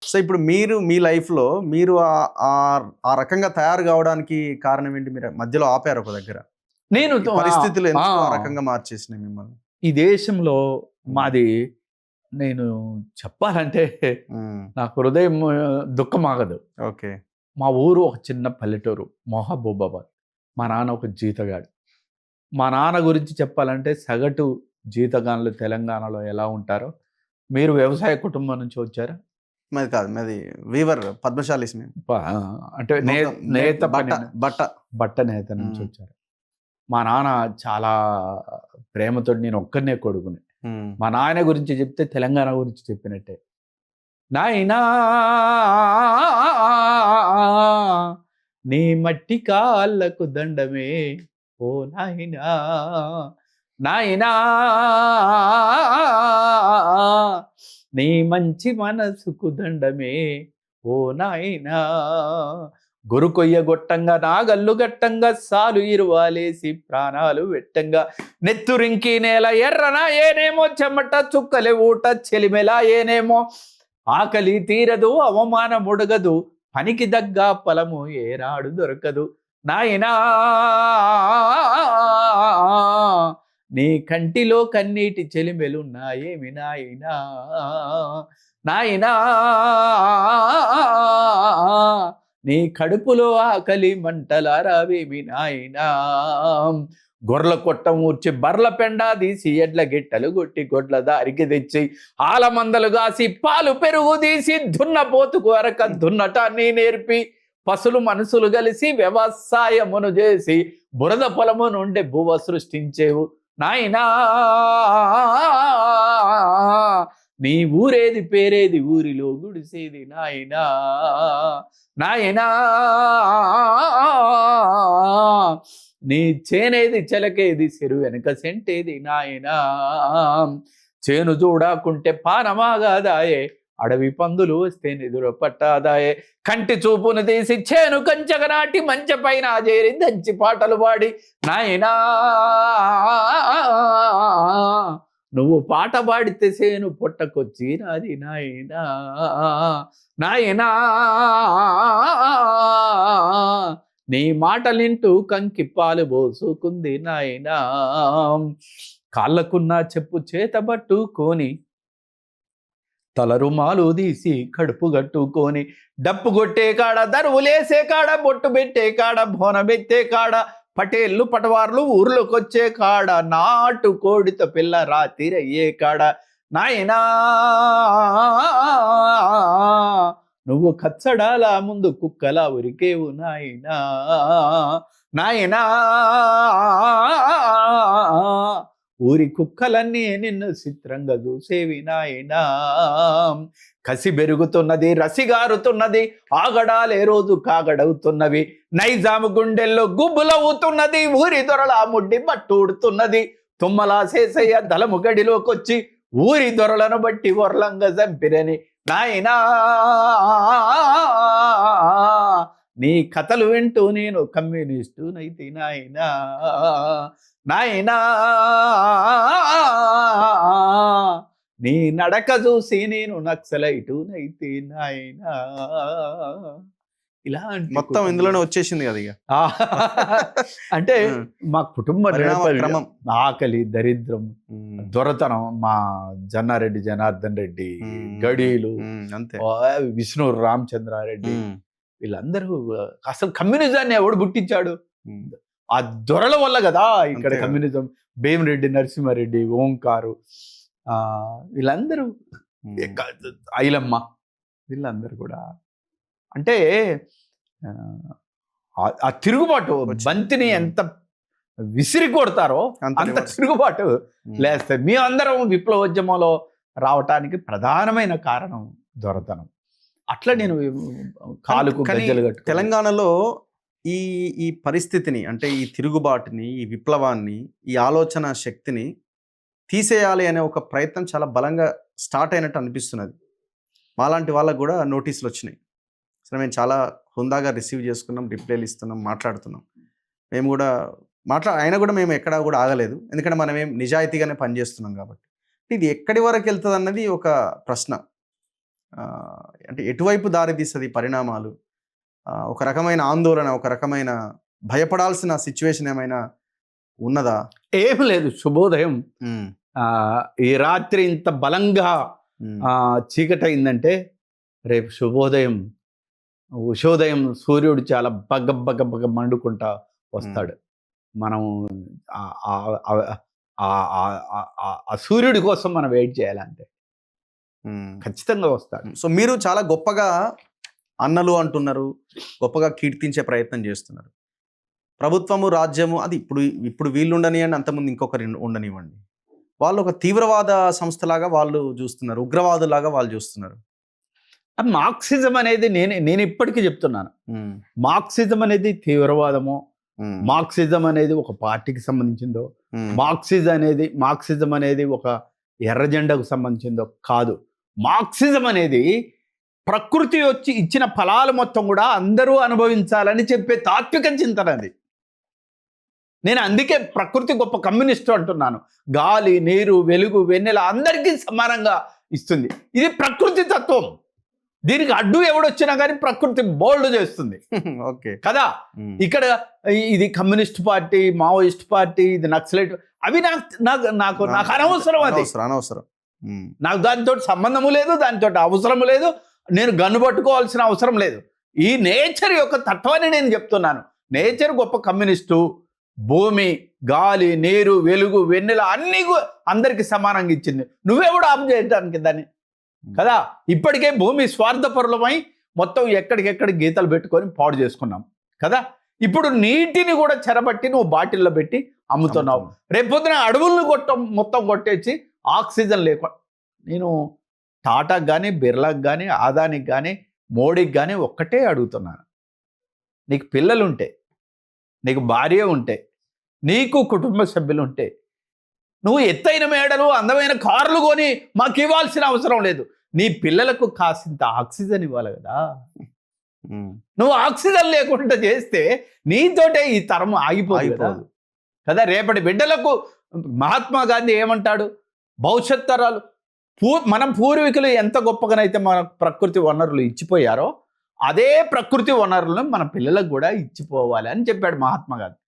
So ఇప్పుడు మీరు మీ లైఫ్‌లో మీరు ఆ రకంగా తయారు కావడానికి కారణం ఏంటి? మీరు మధ్యలో ఆపారు ఒక దగ్గర. నేను ఈ పరిస్థితులు ఆ! ఎందుకు ఆ రకంగా మార్చేసినాయి మిమ్మల్ని? ఈ దేశంలో హ్మ్. మాది నేను చెప్పాలంటే హ్మ్. నాకు హృదయం దుఃఖమాగదు. ఓకే. మా ఊరు ఒక చిన్న పల్లెటూరు మహబూబాబాద్. మా నాన్న ఒక జీతగాడు. మా నాన్న గురించి చెప్పాలంటే సగటు జీతగానులు తెలంగాణలో ఎలా ఉంటారో, మీరు వ్యవసాయ కుటుంబం నుంచి వచ్చారా? మాది కాదు. మాది వీవర్ పద్మశాలీస్ మేము. ఆ! అంటే మొత్తం నేత బట్ట పని బట్ట. బట్ట నేత నుంచి హ్మ్. వచ్చారు. మా నాన్న చాలా ప్రేమతోటి నేను ఒక్కడినే కొడుకుని. హ్మ్. మా నాయన గురించి చెప్తే తెలంగాణ గురించి చెప్పినట్టే. నాయనా నీ మట్టి కాళ్ళకు దండమే ఓ నాయనా నాయనా నీ మంచి మనసుకు దండమే ఓ నాయనా గొరుకొయ్య గొట్టంగా నాగల్లు గట్టంగా సాలు ఇరువాలేసి ప్రాణాలు వెట్టంగా నెత్తురింకి నేల ఎర్రన ఏనేమో చెమట చుక్కలే ఊట చెలిమెలా ఏనేమో ఆకలి తీరదు అవమానముడగదు పనికి దగ్గ ఫలము ఏనాడు దొరకదు నాయనా నీ కంటిలో కన్నీటి చెలిమెలున్నాయేమి నాయనా నాయనా నీ కడుపులో ఆకలి మంటలారావేమి నాయనా గొర్రెల కొట్టం ఊర్చి బర్ల పెండా తీసి ఎడ్ల గిట్టలు కొట్టి గొడ్ల దారికి తెచ్చి ఆలమందలు కాసి పాలు పెరుగు తీసి దున్నపోతుకు అరక దున్నటాన్ని నేర్పి పశులు మనసులు కలిసి వ్యవసాయమును చేసి బురద పొలము నుండి భువ సృష్టించేవు నాయనా నీ ఊరేది పేరేది ఊరిలో గుడిసేది నాయనా నాయనా నీ చేనేది చెలకేది చెరు వెనక సెంటేది నాయనా చేను చూడకుంటే పానమాగాదాయే అడవి పందులు వస్తే నిదుర పట్టాదాయే కంటి చూపును తీసి చేను కంచగ నాటి మంచ పైన చేరి దంచి పాటలు పాడి నాయనా నువ్వు పాట పాడితే సేను పొట్టకొచ్చి నాది నాయనా నాయనా నీ మాటలింటూ కంకి పాలు పోసుకుంది నాయనా కాళ్ళకున్న చెప్పు చేతబట్టుకొని తలరుమాలు తీసి కడుపు గట్టుకొని డప్పు కొట్టే కాడ దరువులేసే కాడ బొట్టు పెట్టే కాడ బోనబెత్తే కాడ పటేళ్ళు పటవార్లు ఊర్లోకొచ్చే కాడ నాటు కోడితో పిల్ల రాతిరయ్యే కాడ నాయనా నువ్వు కచ్చడాల ముందు కుక్కలా ఉరికేవు నాయనా నాయనా ఊరి కుక్కలన్నీ నిన్ను చిత్రంగా చూసేవి నాయనా కసి పెరుగుతున్నది రసిగారుతున్నది ఆగడాలే రోజు కాగడవుతున్నవి నైజాము గుండెల్లో గుబ్బులవుతున్నది ఊరి దొరల ముడ్డి మట్టూడుతున్నది తుమ్మలా శేషయ్య దళము గడిలోకొచ్చి ఊరి దొరలను బట్టి వర్లంగా చంపిరని నాయనా నీ కథలు వింటూ నేను కమ్యూనిస్టు నైతి నాయనా నాయనా నీ నడక చూసి నేను నక్సలైటు నైతి నాయనా ఇలాంటి మొత్తం ఇందులోనే వచ్చేసింది కదా ఇక. అంటే మా కుటుంబ క్రమం. ఆకలి దరిద్రం దొరతనం మా జన్నారెడ్డి జనార్దన్ రెడ్డి గడీలు అంతే విష్ణు రామచంద్రారెడ్డి వీళ్ళందరూ అసలు కమ్యూనిజాన్ని ఎవడు పుట్టించాడు ఆ దొరల వల్ల కదా ఇక్కడ కమ్యూనిజం భీమరెడ్డి నరసింహారెడ్డి ఓంకారు వీళ్ళందరూ ఐలమ్మ వీళ్ళందరూ కూడా అంటే ఆ తిరుగుబాటు బంతిని ఎంత విసిరి కొడతారో అంత తిరుగుబాటు లేస్తాయి మేమందరం విప్లవోద్యమంలో రావటానికి ప్రధానమైన కారణం దొరతనం అట్లా నేను కాలుకు గజ్జలు కట్టు తెలంగాణలో ఈ ఈ పరిస్థితిని అంటే ఈ తిరుగుబాటుని ఈ విప్లవాన్ని ఈ ఆలోచన శక్తిని తీసేయాలి అనే ఒక ప్రయత్నం చాలా బలంగా స్టార్ట్ అయినట్టు అనిపిస్తున్నది. మాలాంటి వాళ్ళకు కూడా నోటీసులు వచ్చినాయి. సరే మేము చాలా హుందాగా రిసీవ్ చేసుకున్నాం, రిప్లైలు ఇస్తున్నాం, మాట్లాడుతున్నాం. మేము కూడా అయినా కూడా మేము ఎక్కడా కూడా ఆగలేదు. ఎందుకంటే మనం ఏం నిజాయితీగానే పనిచేస్తున్నాం కాబట్టి. ఇది ఎక్కడి వరకు వెళ్తుంది అన్నది ఒక ప్రశ్న. అంటే ఎటువైపు దారి తీస్తుంది పరిణామాలు? ఒక రకమైన ఆందోళన, ఒక రకమైన భయపడాల్సిన సిచ్యువేషన్ ఏమైనా ఉన్నదా? ఏం లేదు, శుభోదయం. ఈ రాత్రి ఇంత బలంగా చీకటైందంటే రేపు శుభోదయం, ఉషోదయం సూర్యుడు చాలా బగ్గ బగ్గ బగ్గ మండుకుంటా వస్తాడు. మనం ఆ సూర్యుడి కోసం మనం వెయిట్ చేయాలంటే ఖచ్చితంగా వస్తాడు. సో మీరు చాలా గొప్పగా అన్నలు అంటున్నారు, గొప్పగా కీర్తించే ప్రయత్నం చేస్తున్నారు. ప్రభుత్వము, రాజ్యము అది ఇప్పుడు వీళ్ళు ఉండనివ్వండి, అంతకుముందు ఇంకొకరు ఉండనివ్వండి, వాళ్ళు ఒక తీవ్రవాద సంస్థలాగా వాళ్ళు చూస్తున్నారు, ఉగ్రవాదులాగా వాళ్ళు చూస్తున్నారు. మార్క్సిజం అనేది నేను ఇప్పటికీ చెప్తున్నాను, మార్క్సిజం అనేది తీవ్రవాదమో, మార్క్సిజం అనేది ఒక పార్టీకి సంబంధించిందో, మార్క్సిజం అనేది ఒక ఎర్ర జెండాకు సంబంధించిందో కాదు. మార్క్సిజం అనేది ప్రకృతి వచ్చి ఇచ్చిన ఫలాలు మొత్తం కూడా అందరూ అనుభవించాలని చెప్పే తాత్విక చింతన అది. నేను అందుకే ప్రకృతి గొప్ప కమ్యూనిస్టు అంటున్నాను. గాలి, నీరు, వెలుగు, వెన్నెల అందరికీ సమానంగా ఇస్తుంది. ఇది ప్రకృతి తత్వం. దీనికి అడ్డు ఎవడొచ్చినా కానీ ప్రకృతి బోల్డ్ చేస్తుంది. ఓకే కదా. ఇక్కడ ఇది కమ్యూనిస్ట్ పార్టీ, మావోయిస్ట్ పార్టీ, ఇది నక్సలైట్, అవి నాకు అనవసరం. అది అనవసరం. నాకు దానితో సంబంధము లేదు, దానితో అవసరము లేదు, నేను గన్ను పట్టుకోవాల్సిన అవసరం లేదు. ఈ నేచర్ యొక్క తత్వాన్ని నేను చెప్తున్నాను. నేచర్ గొప్ప కమ్యూనిస్టు. భూమి, గాలి, నీరు, వెలుగు, వెన్నెల అన్ని అందరికి సమానంగా ఇచ్చింది. నువ్వెవడు ఆపు చేయడానికి దాన్ని? కదా. ఇప్పటికే భూమి స్వార్థపరులమై మొత్తం ఎక్కడికెక్కడ గీతలు పెట్టుకొని పాడు చేసుకున్నాం కదా. ఇప్పుడు నీటిని కూడా చెరబట్టి నువ్వు బాటిల్లో పెట్టి అమ్ముతున్నావు. రేపొద్దున అడవులను మొత్తం కొట్టేసి ఆక్సిజన్ లేకుండా. నేను టాటాకి కానీ, బిర్లాకి కానీ, ఆదానికి కానీ, మోడీకి కానీ ఒక్కటే అడుగుతున్నాను. నీకు పిల్లలుంటే, నీకు భార్య ఉంటే, నీకు కుటుంబ సభ్యులు ఉంటే, నువ్వు ఎత్తైన మేడలు, అందమైన కార్లు కొని మాకు ఇవ్వాల్సిన అవసరం లేదు. నీ పిల్లలకు కాసింత ఆక్సిజన్ ఇవ్వాలి కదా. నువ్వు ఆక్సిజన్ లేకుండా చేస్తే నీతోటే ఈ తరం ఆగిపోదు కదా. రేపటి బిడ్డలకు మహాత్మా గాంధీ ఏమంటాడు? భవిష్యత్ తరాలు మన పూర్వీకులు ఎంత గొప్పగానైతే మన ప్రకృతి వనరులు ఇచ్చిపోయారో అదే ప్రకృతి వనరులను మన పిల్లలకు కూడా ఇచ్చిపోవాలి అని చెప్పాడు మహాత్మా గాంధీ.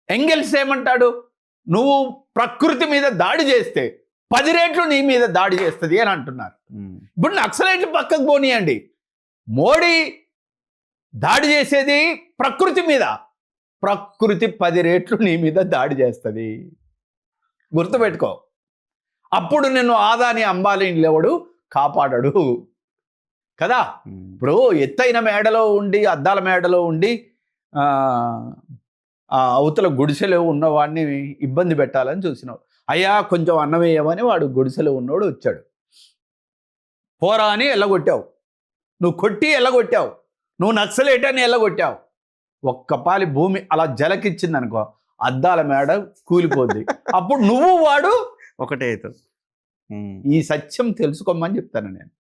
ఎంగెల్స్ ఏమంటాడు? నువ్వు ప్రకృతి మీద దాడి చేస్తే 10 రెట్లు నీ మీద దాడి చేస్తుంది అని అంటున్నారు. ఇప్పుడు నక్సలైట్లు పక్కకు పోనీయండి, మోడీ దాడి చేసేది ప్రకృతి మీద. ప్రకృతి 10 రెట్లు నీ మీద దాడి చేస్తుంది, గుర్తుపెట్టుకో. అప్పుడు నిన్ను ఆదాని, అంబానీని ఎవడు కాపాడడు కదా. ఇప్పుడు ఎత్తైన మేడలో ఉండి, అద్దాల మేడలో ఉండి అవతల గుడిసెలో ఉన్నవాడిని ఇబ్బంది పెట్టాలని చూసినావు. అయ్యా కొంచెం అన్నం వేయమని వాడు గుడిసెలో ఉన్నవాడు వచ్చాడు, పోరా అని ఎల్లగొట్టావు. నువ్వు కొట్టి ఎల్లగొట్టావు, నువ్వు నక్సలేట్ అని ఎల్లగొట్టావు. ఒక్కపాలి భూమి అలా జలకిచ్చింది అనుకో, అద్దాల మేడ కూలిపోద్ది. అప్పుడు నువ్వు వాడు ఒకటే అవుతుంది. ఈ సత్యం తెలుసుకోమని చెప్తాను నేను.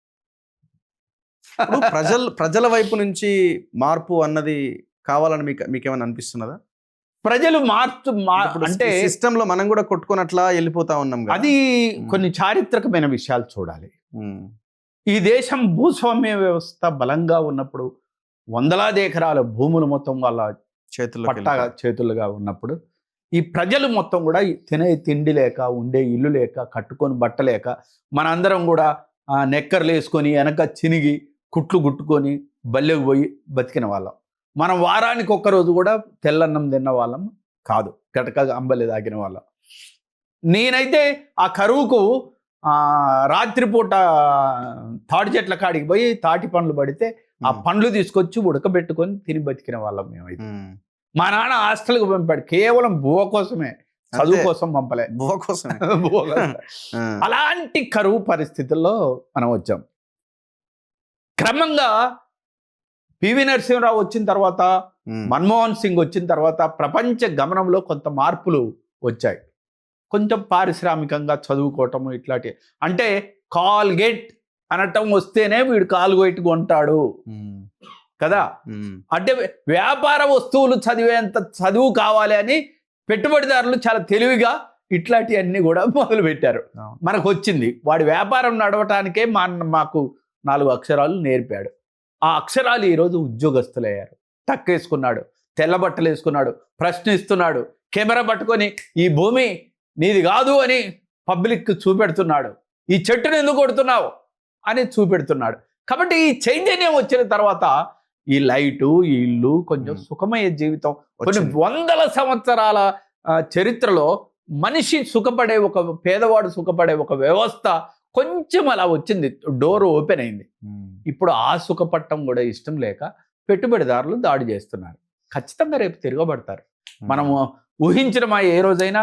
ప్రజల వైపు నుంచి మార్పు అన్నది కావాలని మీకేమైనా అనిపిస్తున్నదా? ప్రజలు అంటే సిస్టమ్ లో మనం కూడా కొట్టుకున్నట్లా వెళ్ళిపోతా ఉన్నాం. అది కొన్ని చారిత్రకమైన విషయాలు చూడాలి. ఈ దేశం భూస్వామ్య వ్యవస్థ బలంగా ఉన్నప్పుడు, వందలాది ఎకరాల భూములు మొత్తం వాళ్ళ చేతులుగా ఉన్నప్పుడు, ఈ ప్రజలు మొత్తం కూడా తినే తిండి లేక, ఉండే ఇల్లు లేక, కట్టుకొని బట్టలేక, మనందరం కూడా నెక్కర్లు వేసుకొని వెనక చినిగి కుట్లు గుట్టుకొని బల్లెకు పోయి బతికిన వాళ్ళం. మనం వారానికి ఒక్కరోజు కూడా తెల్లన్నం తిన్న వాళ్ళం కాదు, గటకగా అంబలి తాగిన వాళ్ళం. నేనైతే ఆ కరువుకు రాత్రిపూట తాటి చెట్ల కాడికి పోయి తాటి పండ్లు పడితే ఆ పండ్లు తీసుకొచ్చి ఉడకబెట్టుకొని తిని బతికిన వాళ్ళం మేమైతే. మా నాన్న హాస్టల్కి పంపాడు కేవలం బువ్వ కోసమే, చదువు కోసం పంపలే, బువ్వ కోసమే. అలాంటి కరువు పరిస్థితుల్లో మనం వచ్చాం. క్రమంగా పివి నరసింహరావు వచ్చిన తర్వాత, మన్మోహన్ సింగ్ వచ్చిన తర్వాత ప్రపంచ గమనంలో కొంత మార్పులు వచ్చాయి. కొంచెం పారిశ్రామికంగా చదువుకోవటము ఇట్లాంటి, అంటే కాల్గేట్ అనటం వస్తేనే వీడు కాల్గేట్ కొంటాడు కదా. అంటే వ్యాపార వస్తువులు చదివేంత చదువు కావాలి అని పెట్టుబడిదారులు చాలా తెలివిగా ఇట్లాంటివన్నీ కూడా మొదలు పెట్టారు. మనకు వచ్చింది వాడి వ్యాపారం నడవటానికే మాకు 4 అక్షరాలు నేర్పాడు. ఆ అక్షరాలు ఈరోజు ఉద్యోగస్తులయ్యారు. టక్కేసుకున్నాడు, తెల్ల బట్టలు వేసుకున్నాడు, ప్రశ్నిస్తున్నాడు, కెమెరా పట్టుకొని ఈ భూమి నీది కాదు అని పబ్లిక్ చూపెడుతున్నాడు. ఈ చెట్టును ఎందుకు కొడుతున్నావు అని చూపెడుతున్నాడు. కాబట్టి ఈ చైతన్యం వచ్చిన తర్వాత ఈ లైటు, ఈ ఇల్లు, కొంచెం సుఖమయ్యే జీవితం, కొన్ని వందల సంవత్సరాల చరిత్రలో మనిషి సుఖపడే, ఒక పేదవాడు సుఖపడే ఒక వ్యవస్థ కొంచెం అలా వచ్చింది, డోర్ ఓపెన్ అయింది. ఇప్పుడు ఆ సుఖపట్టం కూడా ఇష్టం లేక పెట్టుబడిదారులు దాడి చేస్తున్నారు. ఖచ్చితంగా రేపు తిరగబడతారు. మనము ఊహించడమా ఏ రోజైనా?